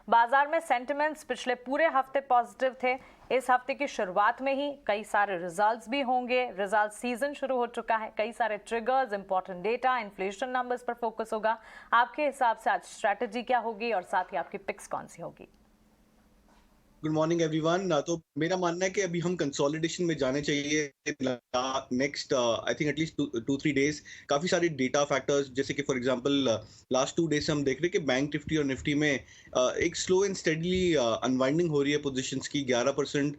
बाजार में सेंटिमेंट्स पिछले पूरे हफ्ते पॉजिटिव थे। इस हफ्ते की शुरुआत में ही कई सारे रिजल्ट्स भी होंगे। रिजल्ट सीजन शुरू हो चुका है। कई सारे triggers, important data, inflation numbers पर फोकस होगा। आपके हिसाब से आज स्ट्रैटेजी क्या होगी और साथ ही आपकी पिक्स कौन सी होगी? Good morning everyone. तो मेरा मानना है कि अभी हम कंसोलिडेशन में जाने चाहिए next I think at least 2-3 days. काफ़ी सारे डेटा फैक्टर्स जैसे कि फॉर एग्जांपल लास्ट 2 डेज से हम देख रहे हैं कि बैंक निफ्टी और निफ्टी में एक स्लो एंड स्टेडली अनवाइंडिंग हो रही है पोजीशंस की। 11%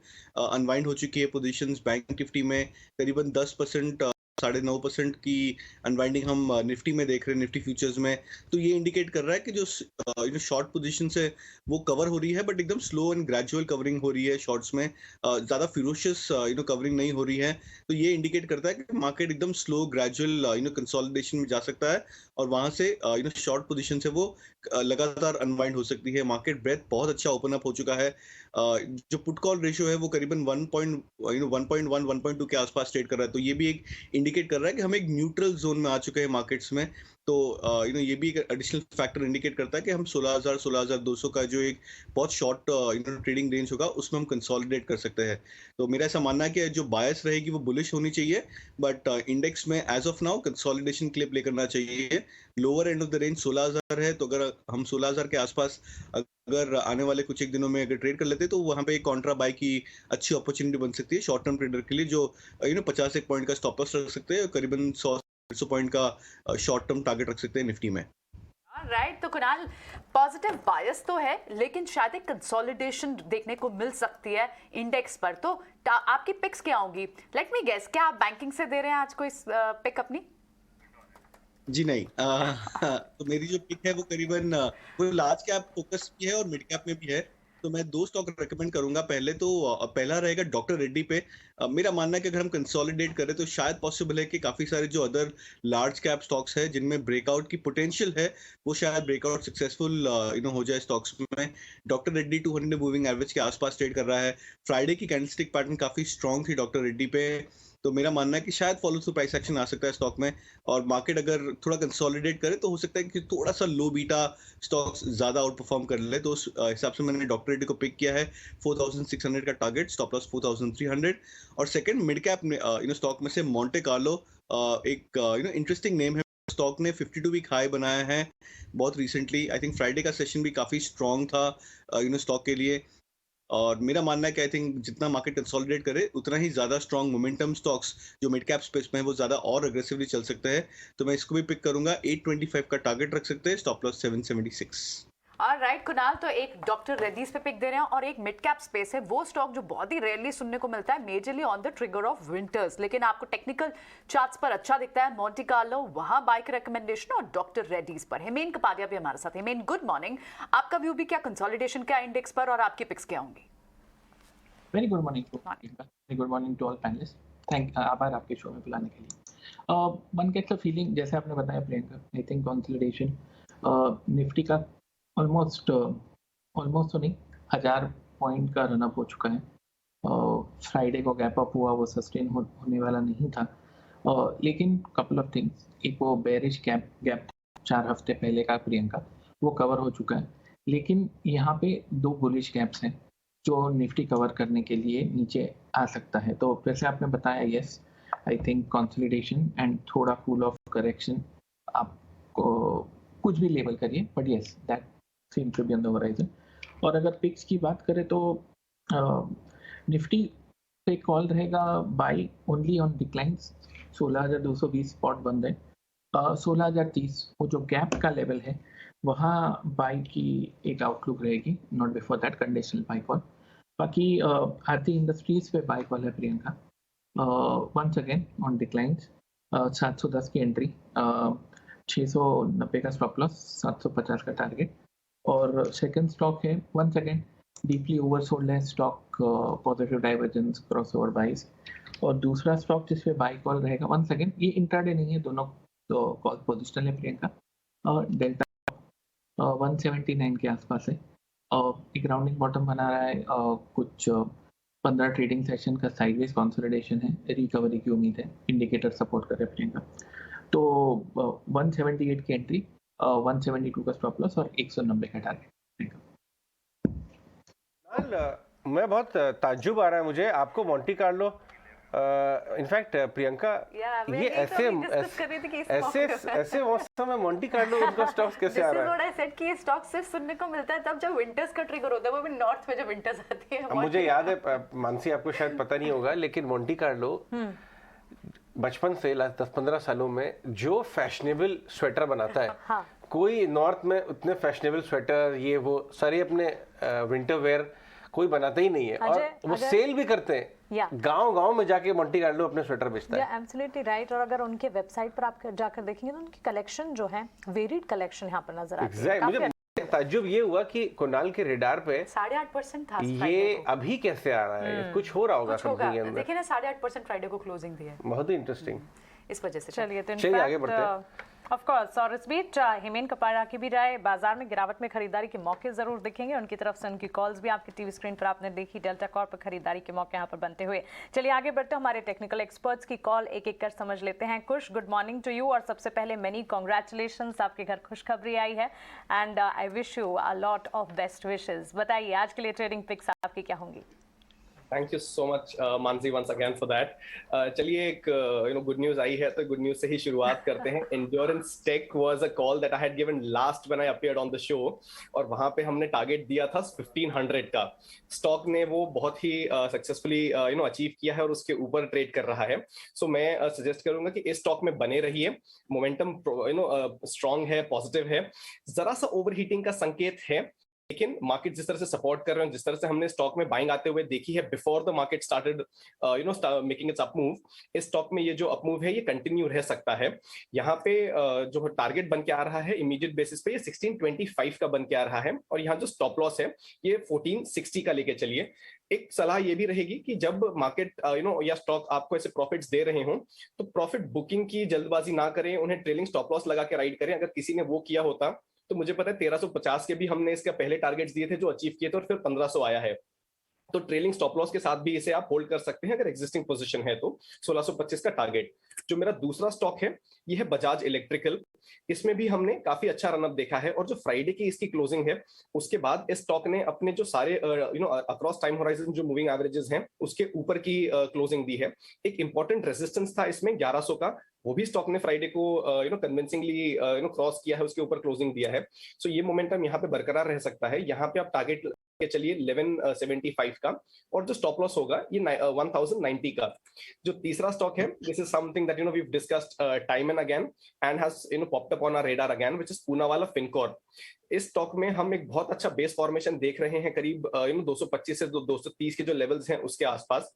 अनवाइंड हो चुकी है पोजीशंस बैंक निफ्टी में। करीबन 10%, 9.5% की अनवाइंडिंग हम निफ्टी में देख रहे हैं, निफ्टी फ्यूचर्स में। तो ये इंडिकेट कर रहा है कि जो शॉर्ट पोजीशन है वो कवर हो रही है, बट एकदम स्लो एंड ग्रेजुअल कवरिंग हो रही है शॉर्ट्स में। ज़्यादा फिरोशियस कवरिंग नहीं हो रही है। तो ये इंडिकेट करता है कि मार्केट एकदम स्लो ग्रेजुअल कंसोलिडेशन में जा सकता है और वहां से शॉर्ट पोजीशन से वो लगातार अनवाइंड हो सकती है। मार्केट ब्रेथ बहुत अच्छा ओपन अप हो चुका है। जो पुट कॉल रेशियो है वो करीबन 1.1 के आसपास ट्रेड कर रहा है। तो ये भी एक इंडिकेट कर रहा है कि हम एक न्यूट्रल जोन में आ चुके हैं मार्केट्स में। तो ये भी एक एडिशनल फैक्टर इंडिकेट करता है कि हम 16,000 16,200 का जो एक बहुत शॉर्ट ट्रेडिंग रेंज होगा उसमें हम कंसोलिडेट कर सकते हैं। तो मेरा ऐसा मानना है कि जो बायस रहेगी वो बुलिश होनी चाहिए, बट इंडेक्स में एज ऑफ नाउ कंसोलिडेशन के लिए प्ले करना चाहिए। Lower end of the range 16,000 है, तो अगर हम 16,000 के आसपास अगर आने वाले कुछ एक दिनों में अगर ट्रेड कर लेते हैं तो वहां पे एक कॉन्ट्रा बाय की अच्छी अपॉर्चुनिटी बन सकती है शॉर्ट टर्म ट्रेडर के लिए, जो 50 एक पॉइंट का स्टॉप लॉस रख सकते हैं, करीबन 100 पॉइंट का शॉर्ट टर्म टारगेट रख सकते हैं निफ्टी में। राइट, तो कुणाल, पॉजिटिव बायस तो है लेकिन शायद एक कंसोलिडेशन देखने को मिल सकती है इंडेक्स पर। तो आपकी पिक्स क्या होंगी? लेट मी गेस, क्या आप बैंकिंग से दे रहे हैं आज कोई पिक अपनी? जी नहीं। तो मेरी जो पिक है वो करीबन वो लार्ज कैप फोकस भी है और मिड कैप में भी है। तो मैं 2 स्टॉक रेकमेंड करूंगा। पहले तो पहला रहेगा डॉक्टर रेड्डी पे। मेरा मानना है कि अगर हम कंसोलिडेट करें तो शायद पॉसिबल है कि काफी सारे जो अदर लार्ज कैप स्टॉक्स है जिनमें ब्रेकआउट की पोटेंशियल है वो शायद ब्रेकआउट सक्सेसफुल हो जाए स्टॉक्स में। डॉक्टर रेड्डी 200 मूविंग एवरेज के आसपास ट्रेड कर रहा है। फ्राइडे की कैंडलस्टिक पैटर्न काफी स्ट्रांग थी डॉक्टर रेड्डी पे। तो मेरा मानना है कि शायद फॉलो थ्रू प्राइस एक्शन आ सकता है स्टॉक में। और मार्केट अगर थोड़ा कंसोलिडेट करे तो हो सकता है कि थोड़ा सा लो बीटा स्टॉक्स ज्यादा आउट परफॉर्म कर ले। तो उस हिसाब से मैंने डॉक्टर रेड्डी को पिक किया है। 4,600 का टारगेट, स्टॉप लॉस 4,300। और सेकंड मिड कैप स्टॉक में से मोंटे कार्लो एक इंटरेस्टिंग नेम है। स्टॉक ने 52 वीक हाई बनाया है बहुत रिसेंटली। आई थिंक फ्राइडे का सेशन भी काफी स्ट्रांग था स्टॉक के लिए। और मेरा मानना है कि आई थिंक जितना मार्केट कंसोलिडेट करे उतना ही ज्यादा स्ट्रांग मोमेंटम स्टॉक्स जो मिड कैप स्पेस में है वो ज्यादा और अग्रेसिवली चल सकते हैं। तो मैं इसको भी पिक करूंगा। 825 का टारगेट रख सकते हैं, स्टॉप लॉस 776। राइट कुणाल, तो एक डॉक्टर रेड्डीज पे पिक दे रहे हैं और एक मिड कैप स्पेस है, वो स्टॉक जो बहुत ही रेयरली सुनने को मिलता है, majorly on the trigger of winters, लेकिन आपको टेक्निकल चार्ट्स पर अच्छा दिखता है। मोंटे कार्लो, वहां बाय का रिकमेंडेशन और डॉक्टर रेड्डीज पर। हेमेन कपाडिया भी हमारे साथ। हेमेन, गुड मॉर्निंग। आपका व्यू भी क्या कंसोलिडेशन का इंडेक्स पर और आपकी पिक्स क्या होंगी? Very good morning to very good morning to all panelist. आभार आपके शो में बुलाने के लिए। वन गेट्स अ फीलिंग, जैसे आपने बताया प्रियंका, आई थिंक कंसोलिडेशन निफ्टी का ऑलमोस्ट तो नहीं, 1000 पॉइंट का रनअप हो चुका है। फ्राइडे को गैप अप हुआ, वो सस्टेन होने वाला नहीं था। लेकिन कपल ऑफ थिंग्स, एक वो बेरिश गैप 4 हफ्ते पहले का प्रियंका, वो कवर हो चुका है। लेकिन यहाँ पे 2 बुलिश गैप्स हैं जो निफ्टी कवर करने के लिए नीचे आ सकता है। तो जैसे आपने बताया, yes, I think consolidation and थोड़ा कूल ऑफ करेक्शन, आपको कुछ भी लेबल करिए, but yes, that seem to be on the horizon. और अगर पिक्स की बात करें तो निफ्टी पे कॉल रहेगा by only on declines. 16,220 spot बंद है। 16,030 वो जो गैप का लेवल है वहाँ बाई की एक आउटलुक रहेगी, not before that conditional buy call. बाकी आरती इंडस्ट्रीज पे बाई कॉल है Priyanka. Once again on declines, 710 की एंट्री, 690 का स्टॉप लॉस, 750 का टारगेट। और सेकंड स्टॉक है वंस अगेन डीपली ओवरसोल्ड है stock, positive divergence, crossover buys. और दूसरा स्टॉक जिस पे बाई कॉल रहेगा, वंस अगेन ये इंट्राडे नहीं है, दोनों तो कॉल पोजिशनल है प्रियंका। डेल्टा 179 के आसपास है और एक राउंडिंग बॉटम बना रहा है। कुछ 15 ट्रेडिंग सेशन का साइडवेज कंसोलिडेशन है, रिकवरी की उम्मीद है, इंडिकेटर सपोर्ट कर रहे हैं प्रियंका। तो 178 की एंट्री, 172 का स्टॉप लॉस और 190 का टारगेट। मैं बहुत ताज्जुब आ रहा है मुझे आपको मोंटी कार्लो इनफैक्ट प्रियंका ये ऐसे मौसम में मोंटी कार्लो उनका स्टॉक्स कैसे आ रहा है? सेट कि ये स्टॉक सिर्फ सुनने को मिलता है तब जब विंटर्स का ट्रिगर होता है, वो भी नॉर्थ में जब विंटर्स आती है। मुझे याद है मानसी, आपको शायद पता नहीं होगा, लेकिन मोंटी कार्लो बचपन से 10-15 सालों में जो फैशनेबल स्वेटर बनाता है, हाँ। कोई नॉर्थ में उतने फैशनेबल स्वेटर ये वो सारे अपने विंटर वेयर कोई बनाता ही नहीं है, और वो सेल भी करते हैं। गांव-गांव में जाके मोंटी कार्लो अपने स्वेटर बेचता है। Absolutely right. और अगर उनके वेबसाइट पर आप जाकर देखेंगे तो उनकी कलेक्शन जो है वेरिड कलेक्शन यहाँ पर नजर आती है। मुझे ताज्जुब ये हुआ कि कुणाल के रेडार पे 8.5% था ये अभी कैसे आ रहा है? कुछ हो रहा होगा कंपनी के अंदर। देखिए ना 8.5% फ्राइडे को क्लोजिंग दी है। बहुत ही इंटरेस्टिंग। इस वजह से चलिए तो चलिए आगे बढ़ते हैं। ऑफ कोर्स, और इस बीच हेमेन कपाड़ा की भी राय, बाजार में गिरावट में खरीदारी के मौके जरूर दिखेंगे। उनकी तरफ से उनकी कॉल्स भी आपकी टीवी स्क्रीन पर आपने देखी। डेल्टा कॉर्प पर खरीदारी के मौके यहाँ पर बनते हुए। चलिए आगे बढ़ते हैं, हमारे टेक्निकल एक्सपर्ट्स की कॉल एक एक कर समझ लेते हैं। कुश, गुड मॉर्निंग टू यू, और सबसे पहले मेनी कॉन्ग्रेचुलेशंस, आपके घर खुशखबरी आई है and I wish you a lot of best wishes. बताइए आज के लिए ट्रेडिंग पिक्स आपकी क्या होंगी? Thank you so much Mansi once again for that. चलिए एक गुड न्यूज आई है तो गुड न्यूज से ही शुरुआत करते हैं। Endurance Tech was a call that I had given last when I appeared on the show, और वहां पे हमने टारगेट दिया था 1500 का। स्टॉक ने वो बहुत ही सक्सेसफुली अचीव किया है और उसके ऊपर ट्रेड कर रहा है। सो मैं सजेस्ट करूंगा कि इस स्टॉक में बने रहिए। मोमेंटम स्ट्रांग है, पॉजिटिव है, जरा सा ओवरहीटिंग का संकेत है, लेकिन मार्केट जिस तरह से सपोर्ट कर रहे हैं, जिस तरह से हमने स्टॉक में बाइंग आते हुए देखी है before the market started making it's up move, इस स्टॉक में ये जो अप मूव है ये कंटिन्यू रह सकता है। यहाँ पे जो टारगेट बन के आ रहा है इमीडिएट बेसिस पे, ये 1625 का बन के आ रहा है, और यहाँ जो स्टॉप लॉस है ये 1460 का लेके चलिए। एक सलाह ये भी रहेगी कि जब मार्केट या स्टॉक आपको ऐसे प्रॉफिट्स दे रहे हों तो प्रॉफिट बुकिंग की जल्दबाजी ना करें, उन्हें ट्रेलिंग स्टॉप लॉस लगा के राइड करें। अगर किसी ने वो किया होता तो मुझे पता है 1350 के भी हमने इसके पहले टारगेट्स दिए थे जो अचीव किए थे, और फिर 1500 आया है। तो ट्रेलिंग स्टॉप लॉस के साथ भी इसे आप होल्ड कर सकते हैं अगर एग्जिस्टिंग पोजीशन है तो। 1625 का टारगेट। जो मेरा दूसरा स्टॉक है ये है बजाज इलेक्ट्रिकल। इसमें भी हमने काफी अच्छा रनअप देखा है, और जो फ्राइडे की इसकी क्लोजिंग है उसके बाद इस स्टॉक ने अपने जो सारे अक्रॉस टाइम होराइजन जो मूविंग एवरेजेस हैं उसके ऊपर की क्लोजिंग दी है। एक इंपॉर्टेंट रेजिस्टेंस था इसमें 1100 का, वो भी स्टॉक ने फ्राइडे को कन्विंसिंगली क्रॉस किया है, उसके ऊपर क्लोजिंग दिया है। सो ये मोमेंटम यहाँ पे बरकरार रह सकता है। यहाँ पे आप टारगेट के चलिए 1175 का, और जो स्टॉप लॉस होगा ये 1090 का। जो तीसरा स्टॉक है, this is something that we discussed time and again and has popped up on our radar again, which is Poonawalla Fincorp. इस स्टॉक में हम एक बहुत अच्छा बेस फॉर्मेशन देख रहे हैं, करीब 225 से 230 के जो लेवल्स हैं उसके आसपास,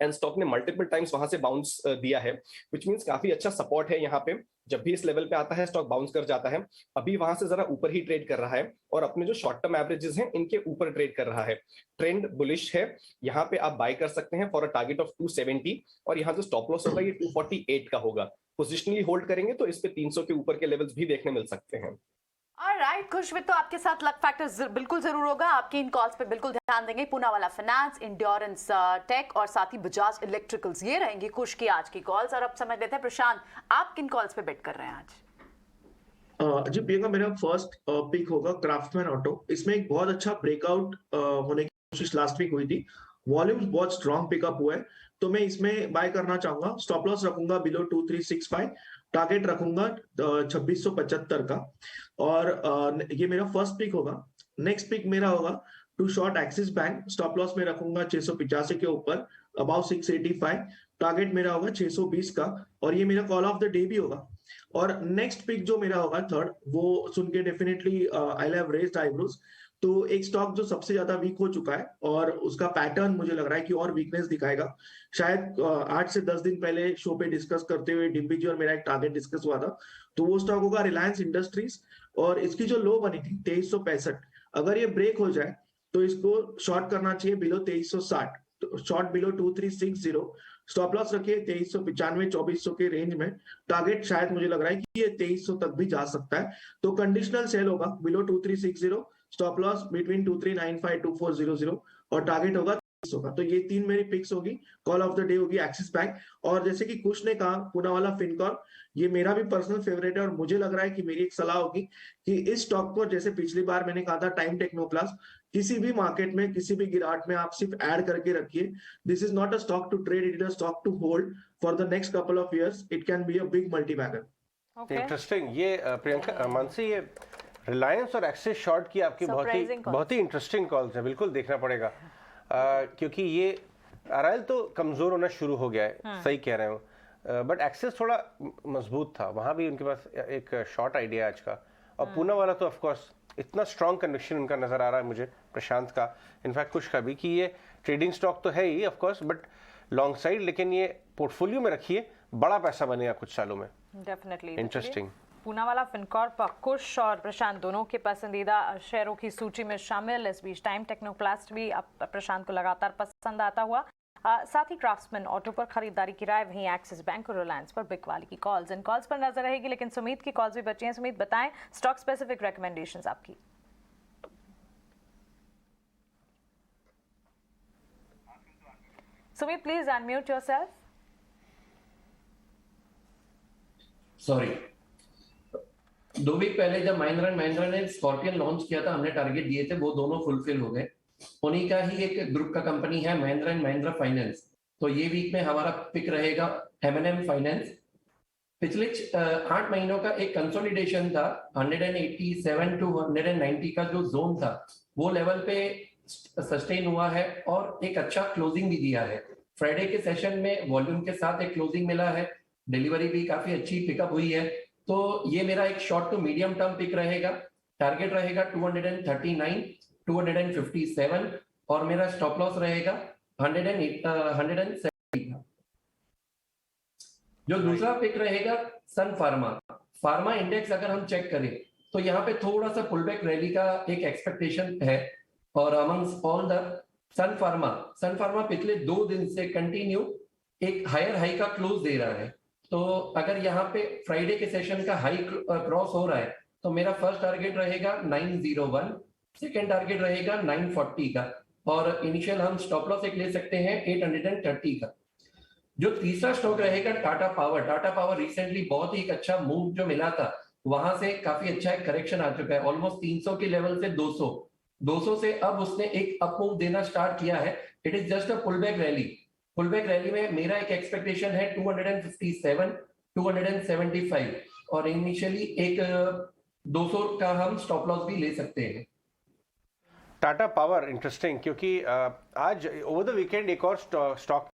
एंड स्टॉक ने मल्टीपल टाइम्स वहां से बाउंस दिया है, व्हिच मींस काफी अच्छा सपोर्ट है यहाँ पे। जब भी इस लेवल पे आता है स्टॉक बाउंस कर जाता है। अभी वहां से जरा ऊपर ही ट्रेड कर रहा है, और अपने जो शॉर्ट टर्म एवरेजेस हैं इनके ऊपर ट्रेड कर रहा है। ट्रेंड बुलिश है, यहाँ पे आप बाय कर सकते हैं फॉर अ टारगेट ऑफ 270, और यहाँ जो स्टॉप लॉस होगा ये 248 का होगा। पोजिशनली होल्ड करेंगे तो इस पे 300 के ऊपर के लेवल्स भी देखने मिल सकते हैं। ऑलराइट, खुशविद तो आपके साथ लक फैक्टर बिल्कुल जरूर होगा। आपकी इन कॉल्स पे बिल्कुल ध्यान देंगे। पूनावाला फाइनेंस, एंड्योरेंस टेक और साथ ही बजाज इलेक्ट्रिकल्स, ये रहेंगी खुश की आज की कॉल्स। और अब समझ लेते हैं प्रशांत, आप किन कॉल्स पे बेट कर रहे हैं आज? जी प्रियंका, मेरा फर्स्ट पिक होगा क्राफ्टमैन ऑटो। इसमें एक बहुत अच्छा ब्रेकआउट होने की कोशिश लास्ट वीक हुई थी, वॉल्यूम्स बहुत स्ट्रॉन्ग पिकअप हुआ है, तो मैं इसमें बाय करना चाहूंगा। स्टॉप लॉस रखूंगा बिलो 2365, टारगेट रखूंगा 2675 का, और ये मेरा फर्स्ट पिक होगा। नेक्स्ट पिक मेरा होगा to short Axis Bank. Stop loss में रखूंगा 685 के ऊपर, अबाउट 685, टारगेट मेरा होगा 620 का, और ये मेरा कॉल ऑफ द डे भी होगा। और नेक्स्ट पिक जो मेरा होगा थर्ड, वो सुन के definitely I have raised eyebrows. तो एक स्टॉक जो सबसे ज्यादा वीक हो चुका है और उसका पैटर्न मुझे लग रहा है कि और वीकनेस दिखाएगा। शायद 8 से 10 दिन पहले शो पे डिस्कस करते हुए डिम्पी जी और मेरा एक टारगेट डिस्कस हुआ था, तो वो स्टॉक होगा रिलायंस इंडस्ट्रीज, और इसकी जो लो बनी थी 2365, अगर ये ब्रेक हो जाए तो इसको शॉर्ट करना चाहिए बिलो 2360, तो शॉर्ट बिलो 2360। स्टॉप लॉस रखिए 2395 2400 के रेंज में, टारगेट शायद मुझे लग रहा है कि ये 2300 तक भी जा सकता है, तो कंडीशनल सेल होगा बिलो 2360, स्टॉप लॉस बिटवीन 2395 2400, और टारगेट होगा होगा। तो ये 3 मेरी पिक्स होगी। कॉल ऑफ द डे होगी एक्सिस बैंक, और जैसे कि कुश ने कहा पूनावाला फिनकॉर्प, ये मेरा भी पर्सनल फेवरेट है, और मुझे लग रहा है कि मेरी एक सलाह होगी कि इस स्टॉक को, जैसे पिछली बार मैंने कहा था टाइम टेक्नोप्लास्ट, किसी भी मार्केट में किसी भी गिरावट में आप सिर्फ ऐड करके रखिए। This is not a stock to trade, it is a stock to hold for the next couple of years. It can be a big multibagger. Interesting. ये प्रियंका मानसी, ये रिलायंस और एक्सिस शॉर्ट की आपकी बहुत ही इंटरेस्टिंग कॉल्स है, बिल्कुल देखना पड़ेगा। क्योंकि ये आरएल तो कमजोर होना शुरू हो गया है, सही कह रहे हो, बट एक्सिस थोड़ा मजबूत था, वहां भी उनके पास एक शॉर्ट आइडिया आज का। और पूना वाला तो ऑफ कोर्स इतना स्ट्रॉन्ग कन्विक्शन उनका नजर आ रहा है मुझे, प्रशांत का, इनफैक्ट कुछ का भी, कि ये ट्रेडिंग स्टॉक तो है ही of course, but long side, लेकिन ये पोर्टफोलियो में रखिए, बड़ा पैसा बनेगा कुछ सालों में। Definitely interesting. पूनावाला फिनकॉर्प कुश और प्रशांत दोनों के पसंदीदा शेयरों की सूची में शामिल। इस बीच टाइम टेक्नोप्लास्ट भी अब प्रशांत को लगातार पसंद आता हुआ। साथ ही क्राफ्ट्समैन ऑटो पर खरीदारी की राय, वहीं एक्सिस बैंक और रिलायंस पर बिग वाली की कॉल्स। इन कॉल्स पर नजर रहेगी, लेकिन सुमीत की कॉल्स भी बची हैं। सुमीत, बताएं स्टॉक स्पेसिफिक रिकमेंडेशंस आपकी। Sumeet, please unmute yourself. Sorry, 2 week पहले जब महिंद्रा एंड महिंद्रा ने स्कॉर्पियन लॉन्च किया था, हमने टारगेट दिए थे, वो दोनों फुलफिल हो गए। उन्हीं का ही एक ग्रुप का कंपनी है महिंद्रा एंड महिंद्रा फाइनेंस। तो ये वीक में हमारा पिक रहेगा M&M फाइनेंस। पिछले 8 महीनों का एक कंसोलिडेशन था, 187 टू 190 का जो जोन था, वो लेवल पे सस्टेन हुआ है और एक अच्छा क्लोजिंग भी दिया है। फ्राइडे के सेशन में वॉल्यूम के साथ एक क्लोजिंग मिला है, डिलीवरी भी काफी अच्छी पिकअप हुई है। तो ये मेरा एक short to medium term pick रहेगा। टारगेट रहेगा 239, 257, और मेरा स्टॉप लॉस रहेगा 170 का। जो दूसरा पिक रहेगा सन फार्मा इंडेक्स, अगर हम चेक करें तो यहाँ पे थोड़ा सा पुलबैक रैली का एक एक्सपेक्टेशन है, और amongst all the Sun Pharma पिछले 2 दिन से कंटिन्यू एक हायर हाई का क्लोज दे रहा है। तो अगर यहाँ पे फ्राइडे के सेशन का हाई क्रॉस हो रहा है, तो मेरा फर्स्ट टारगेट रहेगा 901, सेकेंड टारगेट रहेगा 940 का, और इनिशियल हम स्टॉप लॉस एक ले सकते हैं 830 का। जो तीसरा स्टॉक रहेगा टाटा पावर रिसेंटली बहुत ही अच्छा मूव जो मिला था, वहां से काफी अच्छा एक करेक्शन आ चुका है, ऑलमोस्ट 300 के लेवल से 200 से अब उसने एक अप मूव देना स्टार्ट किया है। It is just a pullback rally में मेरा एक एक्सपेक्टेशन है 257, 275, और इनिशियली एक 200 का हम स्टॉप लॉस भी ले सकते हैं। टाटा पावर इंटरेस्टिंग, क्योंकि आज ओवर द वीकेंड एक और स्टॉक